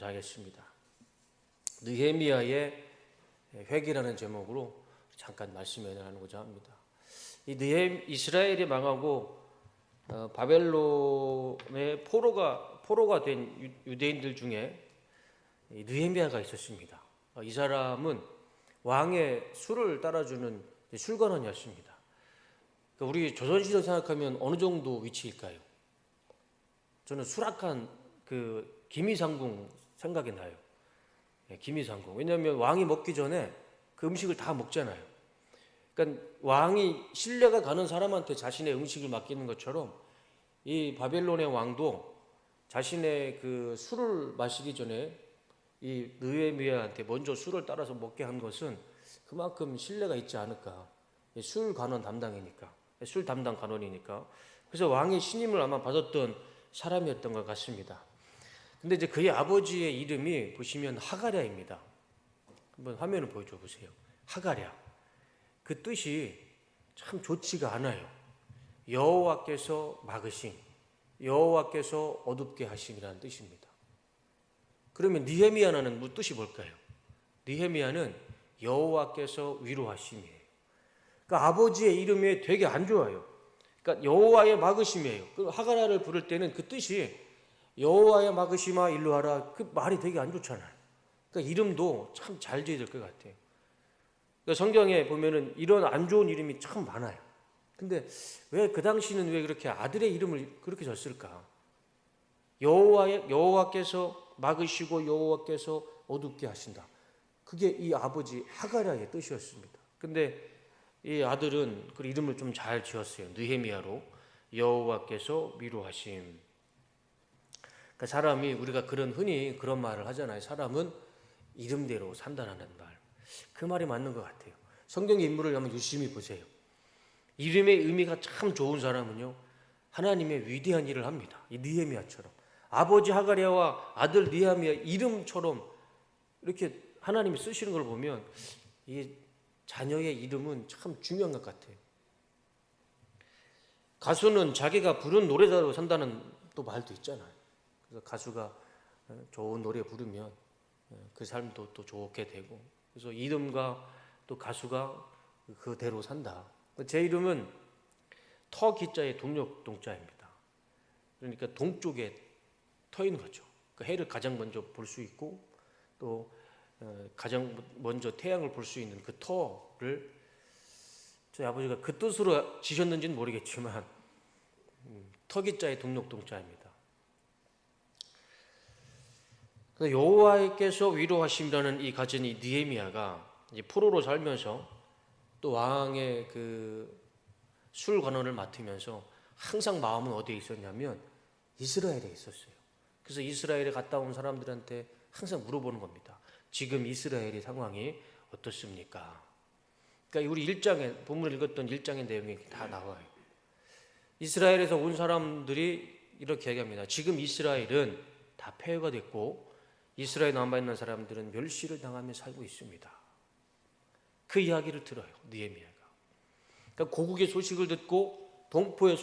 감사하겠습니다. 느헤미야의 회개라는 제목으로 잠깐 말씀을 나누고자 합니다. 이스라엘이 망하고 바벨론의 포로가 된 유대인들 중에 느헤미야가 있었습니다. 이 사람은 왕의 술을 따라주는 술관원이었습니다. 우리 조선시대 생각하면 어느 정도 위치일까요? 저는 수락한 그 기미상궁 생각이 나요. 기미상궁. 왜냐하면 왕이 먹기 전에 그 음식을 다 먹잖아요. 그러니까 왕이 신뢰가 가는 사람한테 자신의 음식을 맡기는 것처럼 이 바벨론의 왕도 자신의 그 술을 마시기 전에 이 느헤미야한테 먼저 술을 따라서 먹게 한 것은 그만큼 신뢰가 있지 않을까. 술 관원 담당이니까, 술 담당 관원이니까. 그래서 왕의 신임을 아마 받았던 사람이었던 것 같습니다. 근데 이제 그의 아버지의 이름이 보시면 하가랴입니다. 한번 화면을 보여줘 보세요. 하가랴. 그 뜻이 참 좋지가 않아요. 여호와께서 막으심, 여호와께서 어둡게 하심이라는 뜻입니다. 그러면 느헤미야는 무슨 뜻이 뭘까요? 느헤미야는 여호와께서 위로하심이에요. 그러니까 아버지의 이름이 되게 안 좋아요. 그러니까 여호와의 막으심이에요. 그 하가랴를 부를 때는 그 뜻이 여호와의 막으심아 일로 와라. 그 말이 되게 안 좋잖아요. 그러니까 이름도 참 잘 지어야 될 것 같아요. 그러니까 성경에 보면은 이런 안 좋은 이름이 참 많아요. 근데 왜 그 당시는 왜 그렇게 아들의 이름을 그렇게 졌을까? 여호와께서 막으시고 여호와께서 어둡게 하신다. 그게 이 아버지 하가랴의 뜻이었습니다. 근데 이 아들은 그 이름을 좀 잘 지었어요. 느헤미야로 여호와께서 위로하심. 그러니까 사람이 우리가 흔히 그런 말을 하잖아요. 사람은 이름대로 산다라는 말. 그 말이 맞는 것 같아요. 성경의 인물을 한번 유심히 보세요. 이름의 의미가 참 좋은 사람은요, 하나님의 위대한 일을 합니다. 이 느헤미야처럼. 아버지 하가랴와 아들 느헤미야 이름처럼 이렇게 하나님이 쓰시는 걸 보면 이 자녀의 이름은 참 중요한 것 같아요. 가수는 자기가 부른 노래자로 산다는 또 말도 있잖아요. 그래서 가수가 좋은 노래 부르면 그 삶도 또 좋게 되고, 그래서 이름과 또 가수가 그대로 산다. 제 이름은 터 기자의 동력 동자입니다. 그러니까 동쪽에 터인 거죠. 그 해를 가장 먼저 볼 수 있고 또 가장 먼저 태양을 볼 수 있는 그 터를 저희 아버지가 그 뜻으로 지셨는지는 모르겠지만 터기자의 동력동자입니다. 여호와께서 위로하심이라는 이 가진 이 느헤미야가 이제 포로로 살면서 또 왕의 그 술관원을 맡으면서 항상 마음은 어디에 있었냐면 이스라엘에 있었어요. 그래서 이스라엘에 갔다 온 사람들한테 항상 물어보는 겁니다. 지금 이스라엘의 상황이 어떻습니까? 그러니까 우리 본문을 읽었던 1장의 내용이 다 나와요. 이스라엘에서 온 사람들이 이렇게 얘기합니다. 지금 이스라엘은 다 폐허가 됐고 이스라엘에 남아있는 사람들은 멸시를 당하며 살고 있습니다. 그 이야기를 들어요, 느헤미야가. 그러니까 고국의 소식을 듣고 동포의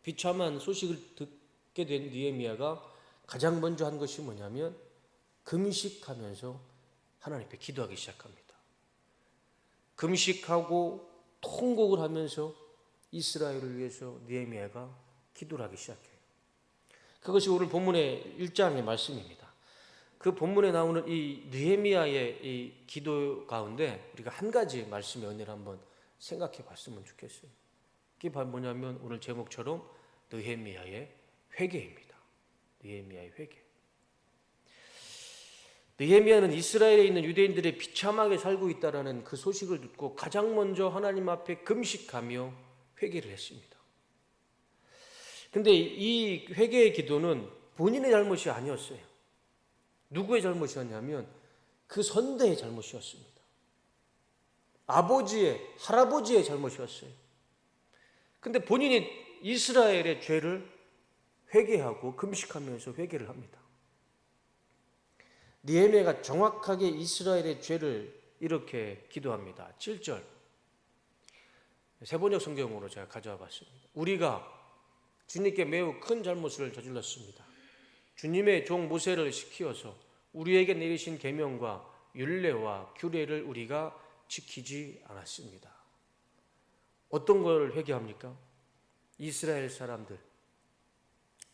비참한 소식을 듣게 된 느헤미야가 가장 먼저 한 것이 뭐냐면 금식하면서 하나님 앞에 기도하기 시작합니다. 금식하고 통곡을 하면서 이스라엘을 위해서 느헤미야가 기도를 하기 시작해요. 그것이 오늘 본문의 1장의 말씀입니다. 그 본문에 나오는 이 느헤미야의 이 기도 가운데 우리가 한 가지 말씀의 은혜를 한번 생각해 봤으면 좋겠어요. 그게 바로 뭐냐면 오늘 제목처럼 느헤미야의 회개입니다. 느헤미야의 회개. 느헤미야는 이스라엘에 있는 유대인들이 비참하게 살고 있다라는 그 소식을 듣고 가장 먼저 하나님 앞에 금식하며 회개를 했습니다. 근데 이 회개의 기도는 본인의 잘못이 아니었어요. 누구의 잘못이었냐면 그 선대의 잘못이었습니다. 할아버지의 잘못이었어요. 근데 본인이 이스라엘의 죄를 회개하고 금식하면서 회개를 합니다. 느헤미야가 정확하게 이스라엘의 죄를 이렇게 기도합니다. 7절 세번역 성경으로 제가 가져와 봤습니다. 우리가 주님께 매우 큰 잘못을 저질렀습니다. 주님의 종 모세를 시키어서 우리에게 내리신 계명과 율례와 규례를 우리가 지키지 않았습니다. 어떤 걸 회개합니까? 이스라엘 사람들,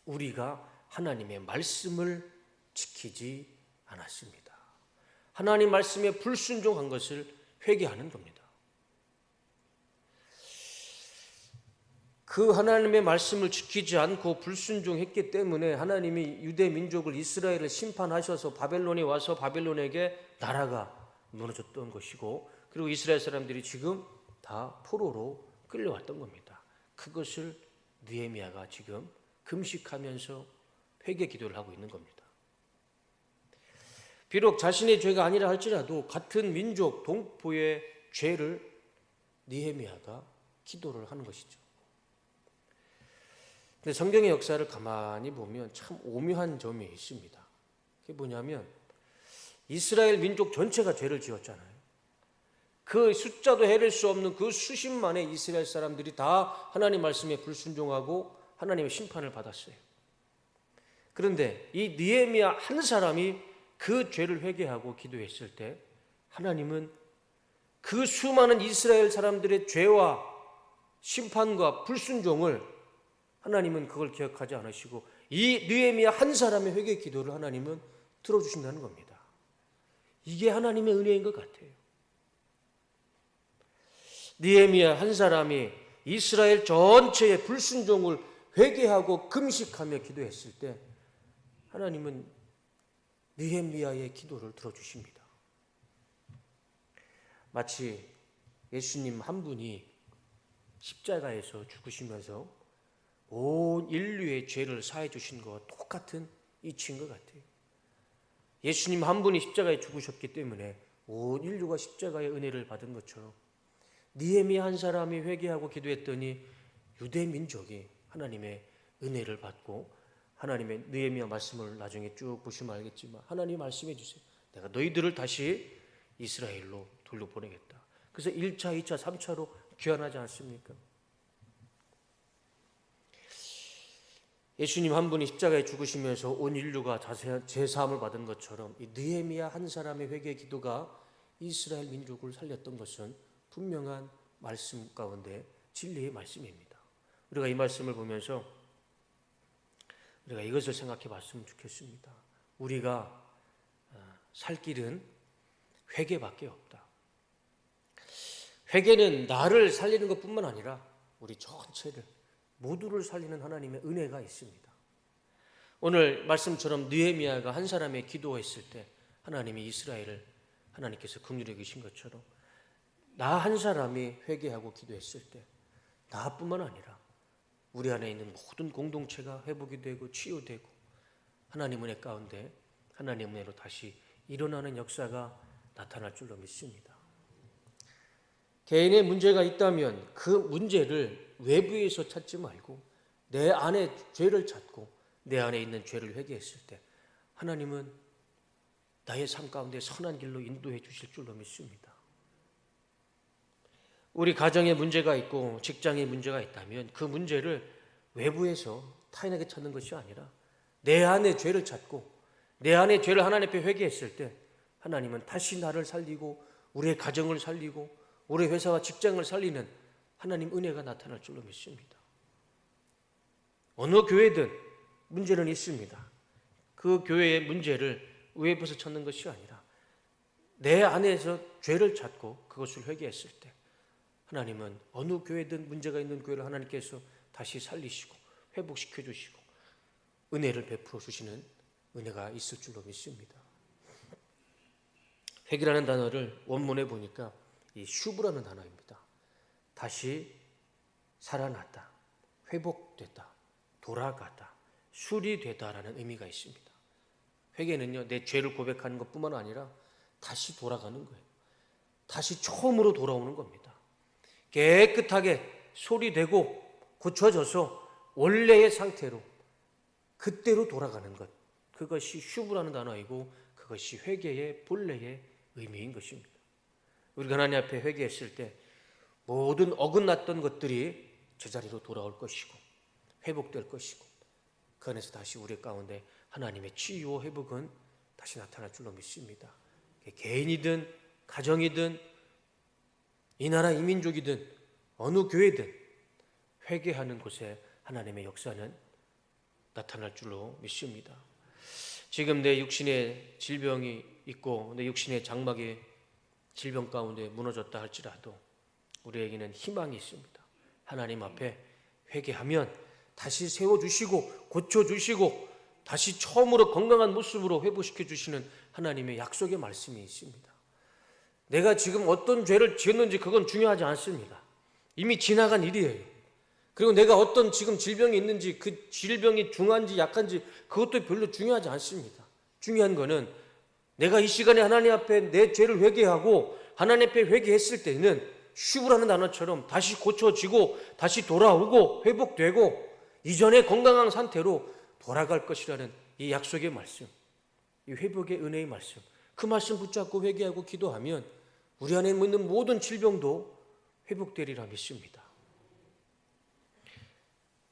우리가 하나님의 말씀을 지키지 않았습니다. 하나님 말씀에 불순종한 것을 회개하는 겁니다. 그 하나님의 말씀을 지키지 않고 불순종했기 때문에 하나님이 유대 민족을, 이스라엘을 심판하셔서 바벨론에 와서 바벨론에게 나라가 무너졌던 것이고, 그리고 이스라엘 사람들이 지금 다 포로로 끌려왔던 겁니다. 그것을 느헤미야가 지금 금식하면서 회개 기도를 하고 있는 겁니다. 비록 자신의 죄가 아니라 할지라도 같은 민족 동포의 죄를 느헤미야가 기도를 하는 것이죠. 근데 성경의 역사를 가만히 보면 참 오묘한 점이 있습니다. 그게 뭐냐면 이스라엘 민족 전체가 죄를 지었잖아요. 그 숫자도 헤릴 수 없는 그 수십만의 이스라엘 사람들이 다 하나님 말씀에 불순종하고 하나님의 심판을 받았어요. 그런데 이 느헤미야 한 사람이 그 죄를 회개하고 기도했을 때 하나님은 그 수많은 이스라엘 사람들의 죄와 심판과 불순종을 하나님은 그걸 기억하지 않으시고 이 느헤미야 한 사람의 회개 기도를 하나님은 들어주신다는 겁니다. 이게 하나님의 은혜인 것 같아요. 느헤미야 한 사람이 이스라엘 전체의 불순종을 회개하고 금식하며 기도했을 때 하나님은 느헤미야의 기도를 들어주십니다. 마치 예수님 한 분이 십자가에서 죽으시면서 온 인류의 죄를 사해 주신 것과 똑같은 이치인 것 같아요. 예수님 한 분이 십자가에 죽으셨기 때문에 온 인류가 십자가의 은혜를 받은 것처럼 느헤미야 한 사람이 회개하고 기도했더니 유대 민족이 하나님의 은혜를 받고 하나님의 느헤미야 말씀을 나중에 쭉 보시면 알겠지만 하나님 말씀해 주세요. 내가 너희들을 다시 이스라엘로 돌려보내겠다. 그래서 1차, 2차, 3차로 귀환하지 않습니까? 예수님 한 분이 십자가에 죽으시면서 온 인류가 제사함을 받은 것처럼 이 느헤미야 한 사람의 회개 기도가 이스라엘 민족을 살렸던 것은 분명한 말씀 가운데 진리의 말씀입니다. 우리가 이 말씀을 보면서 우리가 이것을 생각해 봤으면 좋겠습니다. 우리가 살 길은 회개밖에 없다. 회개는 나를 살리는 것뿐만 아니라 우리 전체를 모두를 살리는 하나님의 은혜가 있습니다. 오늘 말씀처럼 느헤미야가 한 사람의 기도했을 때 하나님이 이스라엘을 하나님께서 긍휼히 여기신 것처럼 나 한 사람이 회개하고 기도했을 때 나뿐만 아니라 우리 안에 있는 모든 공동체가 회복이 되고 치유되고 하나님 은혜 가운데 하나님 은혜로 다시 일어나는 역사가 나타날 줄로 믿습니다. 개인의 문제가 있다면 그 문제를 외부에서 찾지 말고 내 안에 죄를 찾고 내 안에 있는 죄를 회개했을 때 하나님은 나의 삶 가운데 선한 길로 인도해 주실 줄로 믿습니다. 우리 가정에 문제가 있고 직장에 문제가 있다면 그 문제를 외부에서 타인에게 찾는 것이 아니라 내 안에 죄를 찾고 내 안에 죄를 하나님 앞에 회개했을 때 하나님은 다시 나를 살리고 우리의 가정을 살리고 우리 회사와 직장을 살리는 하나님 은혜가 나타날 줄로 믿습니다. 어느 교회든 문제는 있습니다. 그 교회의 문제를 외부에서 찾는 것이 아니라 내 안에서 죄를 찾고 그것을 회개했을 때 하나님은 어느 교회든 문제가 있는 교회를 하나님께서 다시 살리시고 회복시켜 주시고 은혜를 베풀어 주시는 은혜가 있을 줄로 믿습니다. 회개라는 단어를 원문에 보니까 이 슈브라는 단어입니다. 다시 살아났다, 회복됐다, 돌아갔다, 수리되다라는 의미가 있습니다. 회개는요, 내 죄를 고백하는 것뿐만 아니라 다시 돌아가는 거예요. 다시 처음으로 돌아오는 겁니다. 깨끗하게 소리되고 고쳐져서 원래의 상태로 그때로 돌아가는 것, 그것이 슈브라는 단어이고 그것이 회개의 본래의 의미인 것입니다. 우리가 하나님 앞에 회개했을 때 모든 어긋났던 것들이 제자리로 돌아올 것이고 회복될 것이고 그 안에서 다시 우리 가운데 하나님의 치유와 회복은 다시 나타날 줄로 믿습니다. 개인이든 가정이든 이 나라 이민족이든 어느 교회든 회개하는 곳에 하나님의 역사는 나타날 줄로 믿습니다. 지금 내 육신에 질병이 있고 내 육신의 장막이 질병 가운데 무너졌다 할지라도 우리에게는 희망이 있습니다. 하나님 앞에 회개하면 다시 세워주시고 고쳐주시고 다시 처음으로 건강한 모습으로 회복시켜 주시는 하나님의 약속의 말씀이 있습니다. 내가 지금 어떤 죄를 지었는지 그건 중요하지 않습니다. 이미 지나간 일이에요. 그리고 내가 어떤 지금 질병이 있는지 그 질병이 중한지 약한지 그것도 별로 중요하지 않습니다. 중요한 거는 내가 이 시간에 하나님 앞에 내 죄를 회개하고 하나님 앞에 회개했을 때는 슈브라는 단어처럼 다시 고쳐지고 다시 돌아오고 회복되고 이전의 건강한 상태로 돌아갈 것이라는 이 약속의 말씀, 이 회복의 은혜의 말씀, 그 말씀 붙잡고 회개하고 기도하면 우리 안에 있는 모든 질병도 회복되리라 믿습니다.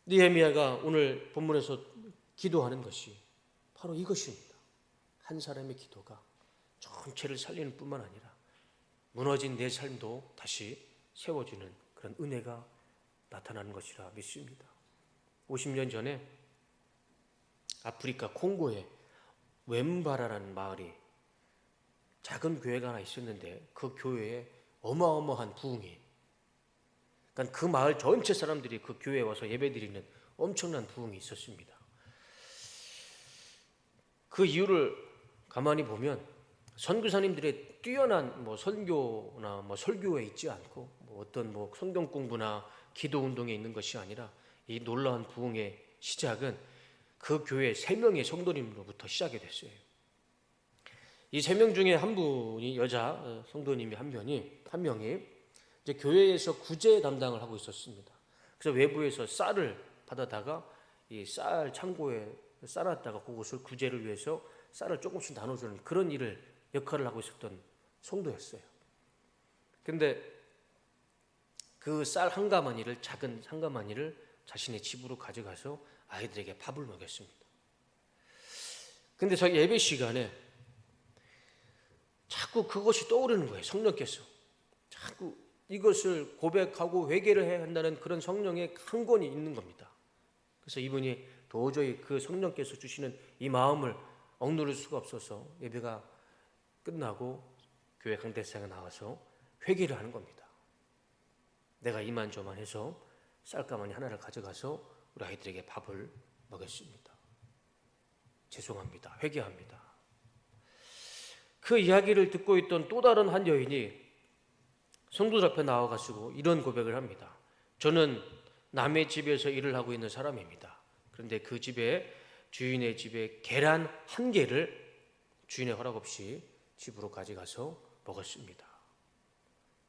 느헤미야가 오늘 본문에서 기도하는 것이 바로 이것입니다. 한 사람의 기도가 전체를 살리는 뿐만 아니라 무너진 내 삶도 다시 세워주는 그런 은혜가 나타나는 것이라 믿습니다. 50년 전에 아프리카 콩고에 웸바라라는 마을이 작은 교회가 하나 있었는데 그 교회에 어마어마한 부흥이, 그러니까 그 마을 전체 사람들이 그 교회에 와서 예배드리는 엄청난 부흥이 있었습니다. 그 이유를 가만히 보면 선교사님들의 뛰어난 선교나 설교에 있지 않고 어떤 성경 공부나 기도 운동에 있는 것이 아니라 이 놀라운 부흥의 시작은 그 교회 3명의 성도님으로부터 시작이 됐어요. 이 3명 중에 한 분이 여자 성도님이 한 명이 이제 교회에서 구제 담당을 하고 있었습니다. 그래서 외부에서 쌀을 받아다가 이 쌀 창고에 싸놨다가 그것을 구제를 위해서 쌀을 조금씩 나눠주는 그런 역할을 하고 있었던 성도였어요. 근데 그 쌀 한 가마니를, 작은 한 가마니를 자신의 집으로 가져가서 아이들에게 밥을 먹였습니다. 근데 자기 예배 시간에 자꾸 그것이 떠오르는 거예요. 성령께서 자꾸 이것을 고백하고 회개를 해야 한다는 그런 성령의 강권이 있는 겁니다. 그래서 이분이 도저히 그 성령께서 주시는 이 마음을 억누를 수가 없어서 예배가 끝나고 교회 강대상에 나와서 회개를 하는 겁니다. 내가 이만저만해서 쌀가마니 하나를 가져가서 우리 아이들에게 밥을 먹였습니다. 죄송합니다. 회개합니다. 그 이야기를 듣고 있던 또 다른 한 여인이 성도들 앞에 나와가지고 이런 고백을 합니다. 저는 남의 집에서 일을 하고 있는 사람입니다. 그런데 그 집에 주인의 집에 계란 1개를 주인의 허락 없이 집으로 가져가서 먹었습니다.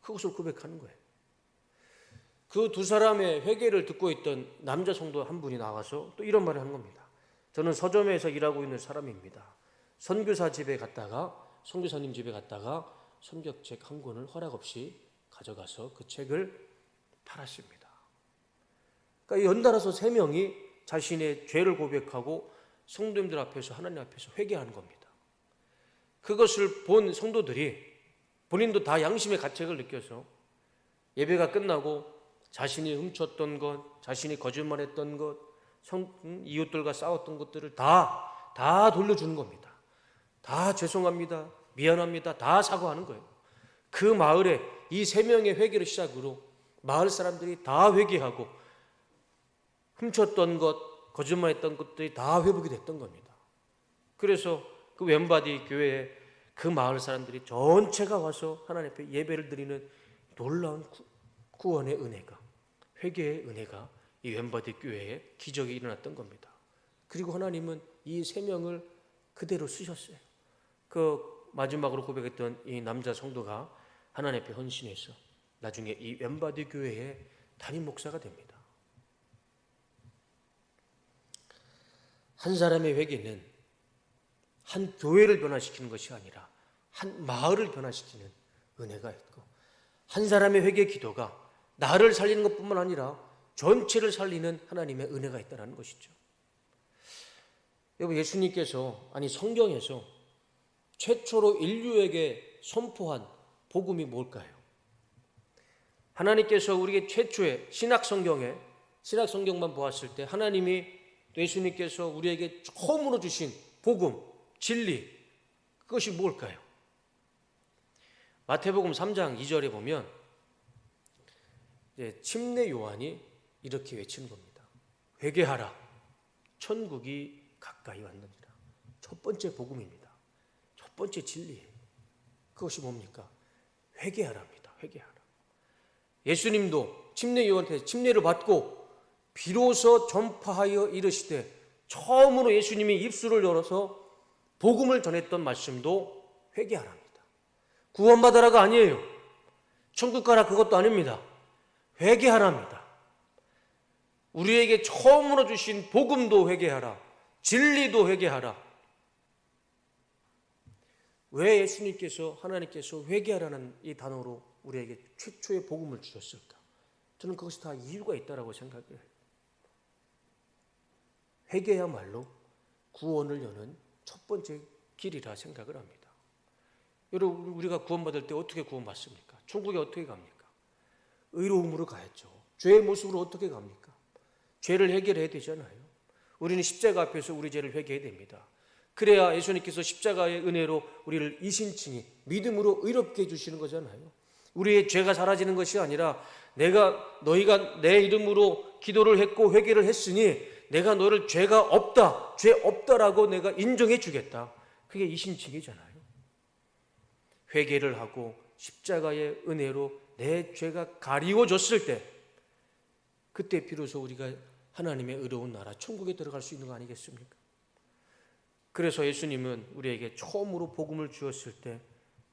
그것을 고백하는 거예요. 그 두 사람의 회개를 듣고 있던 남자 성도 한 분이 나와서 또 이런 말을 한 겁니다. 저는 서점에서 일하고 있는 사람입니다. 선교사님 집에 갔다가 선교책 한 권을 허락 없이 가져가서 그 책을 팔았습니다. 그러니까 연달아서 3명이 자신의 죄를 고백하고 성도님들 앞에서 하나님 앞에서 회개하는 겁니다. 그것을 본 성도들이 본인도 다 양심의 가책을 느껴서 예배가 끝나고 자신이 훔쳤던 것, 자신이 거짓말했던 것, 이웃들과 싸웠던 것들을 다 돌려주는 겁니다. 다 죄송합니다, 미안합니다, 다 사과하는 거예요. 그 마을에 이 3명의 회개를 시작으로 마을 사람들이 다 회개하고 훔쳤던 것, 거짓말했던 것들이 다 회복이 됐던 겁니다. 그래서 그 웸바디 교회에 그 마을 사람들이 전체가 와서 하나님 앞에 예배를 드리는 놀라운 구원의 은혜가, 회개의 은혜가 이 웸바디 교회에 기적이 일어났던 겁니다. 그리고 하나님은 이 3명을 그대로 쓰셨어요. 그 마지막으로 고백했던 이 남자 성도가 하나님 앞에 헌신해서 나중에 이 웸바디 교회의 담임 목사가 됩니다. 한 사람의 회개는 한 교회를 변화시키는 것이 아니라 한 마을을 변화시키는 은혜가 있고, 한 사람의 회개 기도가 나를 살리는 것뿐만 아니라 전체를 살리는 하나님의 은혜가 있다는 것이죠. 여러분, 예수님께서, 아니 성경에서 최초로 인류에게 선포한 복음이 뭘까요? 하나님께서 우리에게 최초의 신약성경만 보았을 때 하나님이, 예수님께서 우리에게 처음으로 주신 복음, 진리, 그것이 뭘까요? 마태복음 3장 2절에 보면 침례 요한이 이렇게 외치는 겁니다. 회개하라, 천국이 가까이 왔느니라. 첫 번째 복음입니다. 첫 번째 진리예요. 그것이 뭡니까? 회개하라입니다. 회개하라. 예수님도 침례 요한한테 침례를 받고 비로소 전파하여 이르시되, 처음으로 예수님이 입술을 열어서 복음을 전했던 말씀도 회개하랍니다. 구원받아라가 아니에요. 천국 가라, 그것도 아닙니다. 회개하랍니다. 우리에게 처음으로 주신 복음도 회개하라, 진리도 회개하라. 왜 예수님께서, 하나님께서 회개하라는 이 단어로 우리에게 최초의 복음을 주셨을까? 저는 그것이 다 이유가 있다고 생각을 해요. 회개야말로 구원을 여는 첫 번째 길이라 생각을 합니다. 여러분, 우리가 구원받을 때 어떻게 구원받습니까? 천국에 어떻게 갑니까? 의로움으로 가야죠. 죄의 모습으로 어떻게 갑니까? 죄를 해결해야 되잖아요. 우리는 십자가 앞에서 우리 죄를 회개해야 됩니다. 그래야 예수님께서 십자가의 은혜로 우리를 이신칭히 믿음으로 의롭게 해주시는 거잖아요. 우리의 죄가 사라지는 것이 아니라, 너희가 내 이름으로 기도를 했고 회개를 했으니 내가 너를 죄가 없다, 죄 없다라고 내가 인정해 주겠다. 그게 이신칭이잖아요. 회개를 하고 십자가의 은혜로 내 죄가 가리워졌을 때, 그때 비로소 우리가 하나님의 의로운 나라 천국에 들어갈 수 있는 거 아니겠습니까? 그래서 예수님은 우리에게 처음으로 복음을 주었을 때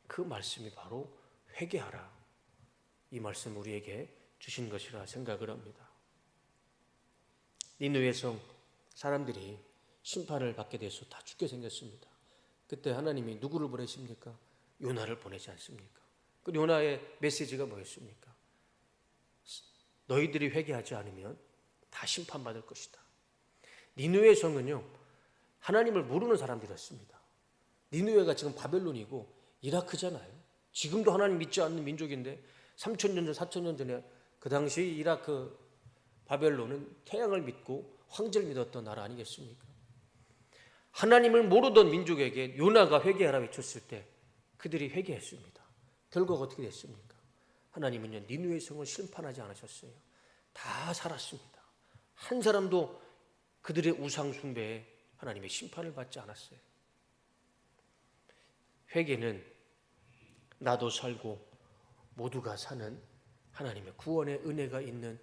그 말씀이 바로 회개하라, 이 말씀 우리에게 주신 것이라 생각을 합니다. 니느웨 성 사람들이 심판을 받게 돼서 다 죽게 생겼습니다. 그때 하나님이 누구를 보내십니까? 요나를 보내지 않습니까? 그 요나의 메시지가 뭐였습니까? 너희들이 회개하지 않으면 다 심판받을 것이다. 니느웨 성은요, 하나님을 모르는 사람들이었습니다. 니느웨가 지금 바벨론이고 이라크잖아요. 지금도 하나님 믿지 않는 민족인데 3,000년 전, 4,000년 전에 그 당시 이라크 바벨론은 태양을 믿고 황제를 믿었던 나라 아니겠습니까? 하나님을 모르던 민족에게 요나가 회개하라 외쳤을 때 그들이 회개했습니다. 결과가 어떻게 됐습니까? 하나님은요, 니느웨 성을 심판하지 않으셨어요. 다 살았습니다. 한 사람도 그들의 우상 숭배에 하나님의 심판을 받지 않았어요. 회개는 나도 살고 모두가 사는 하나님의 구원의 은혜가 있는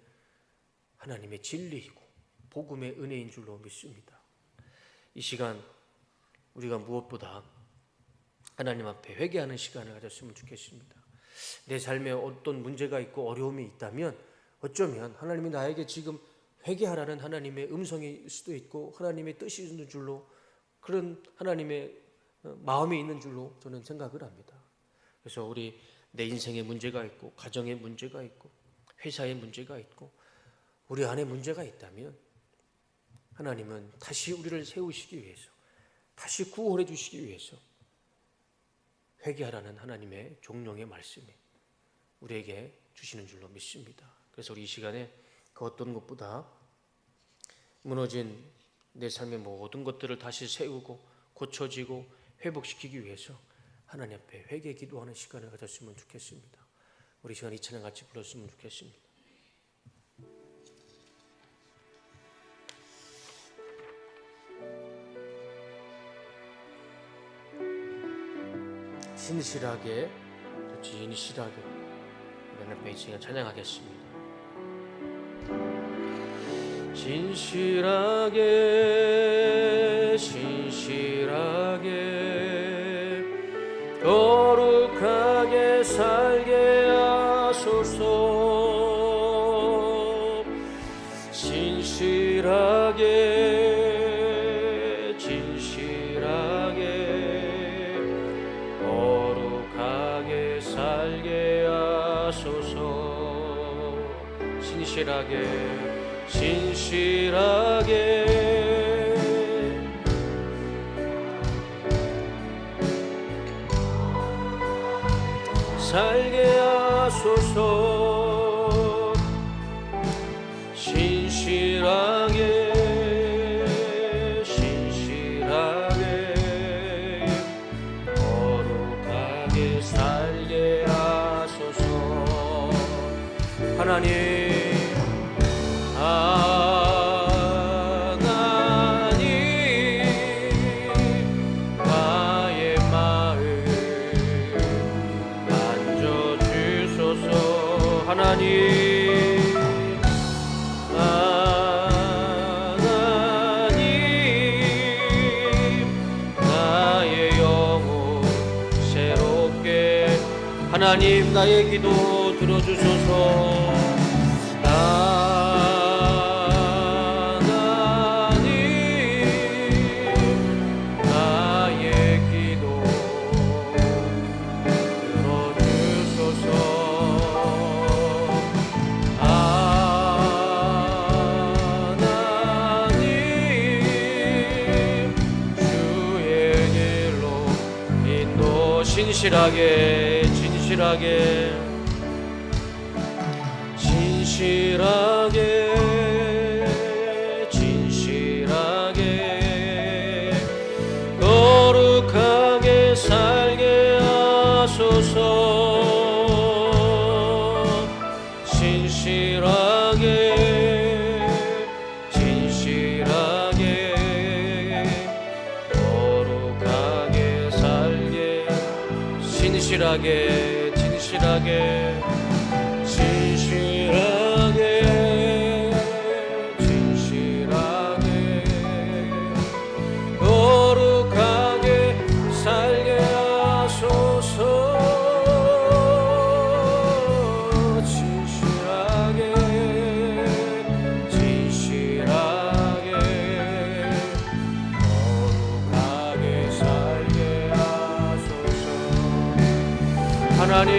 하나님의 진리이고 복음의 은혜인 줄로 믿습니다. 이 시간 우리가 무엇보다 하나님 앞에 회개하는 시간을 가졌으면 좋겠습니다. 내 삶에 어떤 문제가 있고 어려움이 있다면 어쩌면 하나님이 나에게 지금 회개하라는 하나님의 음성일 수도 있고 하나님의 뜻이 있는 줄로, 그런 하나님의 마음이 있는 줄로 저는 생각을 합니다. 그래서 우리 내 인생에 문제가 있고 가정에 문제가 있고 회사에 문제가 있고 우리 안에 문제가 있다면 하나님은 다시 우리를 세우시기 위해서, 다시 구원해 주시기 위해서 회개하라는 하나님의 종령의 말씀이 우리에게 주시는 줄로 믿습니다. 그래서 우리 이 시간에 그 어떤 것보다 무너진 내 삶의 모든 것들을 다시 세우고 고쳐지고 회복시키기 위해서 하나님 앞에 회개 기도하는 시간을 가졌으면 좋겠습니다. 우리 시간 이 찬양 같이 불렀으면 좋겠습니다. 진실하게, 진실하게 하나님 앞에 이 시간 찬양하겠습니다. 진실하게, 진실하게 거룩하게 살게 하소서. 진실하게, 진실하게 거룩하게 살게 하소서. 진실하게, 진실하게 살게 하소서. 신실하게 거룩하게 살게 하소서. 하나님 나의 마음 만져주소서. 하나님 나의 영혼 새롭게. 하나님 나의 기도 들어주소서. 진실하게 거룩하게 살게 하소서. 진실하게 거룩하게 살게. 진실하게 거룩하게 살게 하소서. 진실하게 거룩하게 살게 하소서. 하나님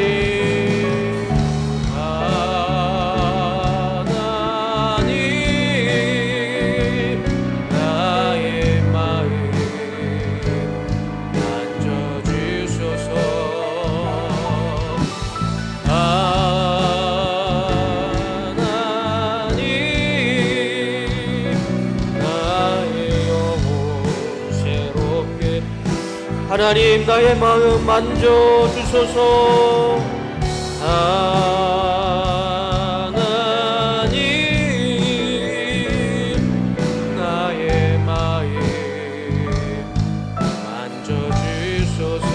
나의 마음 만져주소서. 하나님 나의 영혼 새롭게. 하나님 나의 마음 만져주소서. 하나님 나의 마음 만져주소서.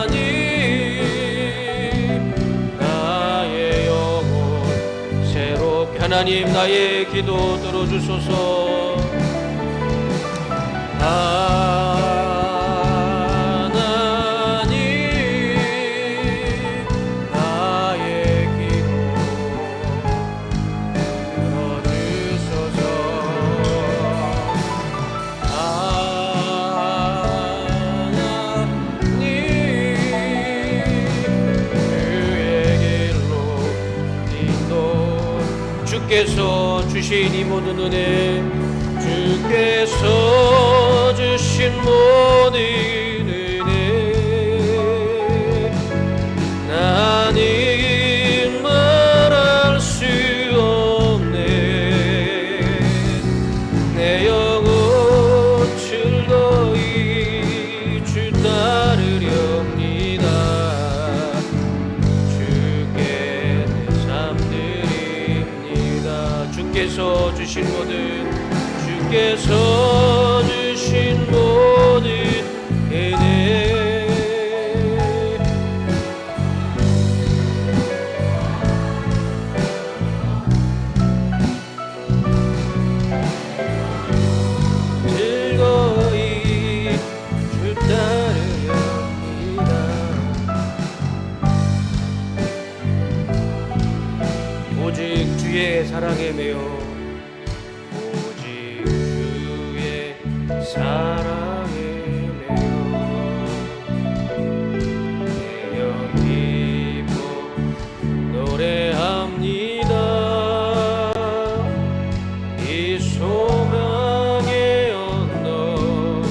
하나님 나의 영혼 새롭게. 하나님 나의 기도 들어주소서. 하나님 나의 기도 들어주소서. 하나님 주의 길로 인도. 주께서 주신 이 모든 은혜, 주께서 주신 모든 은혜 나는 말할 수 없네. 내 영혼 즐거이 주 따르렵니다. 주께 내 삶 드립니다. 주께서 주신 모든 주께서 주신 모든 은혜 즐거이 주 따르렵니다. 오직 주의 사랑에 매여 사랑에 매여 내영 기뻐 노래합니다. 이 소망의 언덕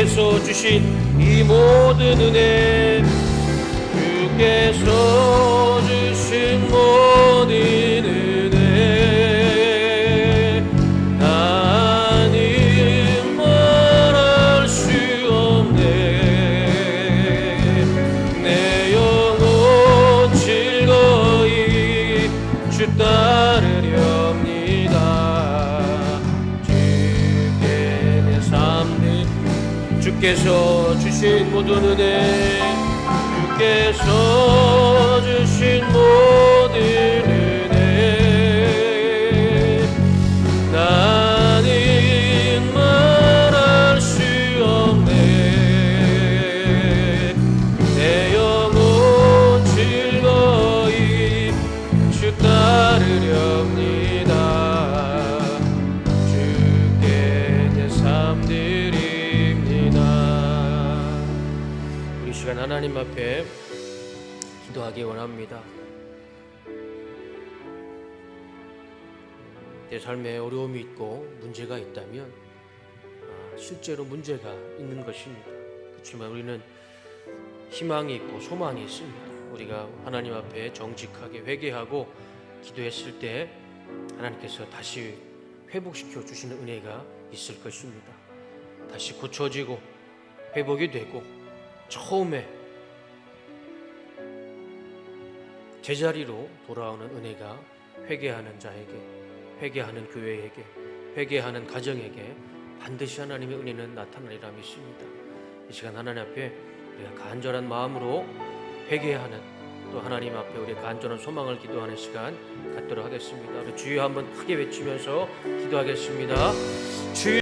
주께서 주신 이 모든 은혜, 주께서 주신 모든 은혜, 나는 말할 수 없네. 내 영혼 즐거이 주 따르렵니다. 주께 내 삶을, 주께서 주신 모든 은혜, 주께서 주신 모든 은혜, 나는 말할 수 없네. 내 영혼 즐거이 주 따르렵니다. 주께 내 삶 드립니다. 우리 시간 하나님 앞에 기도하기 원합니다. 내 삶에 어려움이 있고 문제가 있다면 실제로 문제가 있는 것입니다. 그렇지만 우리는 희망이 있고 소망이 있습니다. 우리가 하나님 앞에 정직하게 회개하고 기도했을 때 하나님께서 다시 회복시켜 주시는 은혜가 있을 것입니다. 다시 고쳐지고 회복이 되고 처음에 제자리로 돌아오는 은혜가 회개하는 자에게, 회개하는 교회에게, 회개하는 가정에게 반드시 하나님의 은혜는 나타나리라 믿습니다. 이 시간 하나님 앞에 우리가 간절한 마음으로 회개하는, 또 하나님 앞에 우리의 간절한 소망을 기도하는 시간 갖도록 하겠습니다. 우리 주여 한번 크게 외치면서 기도하겠습니다. 주여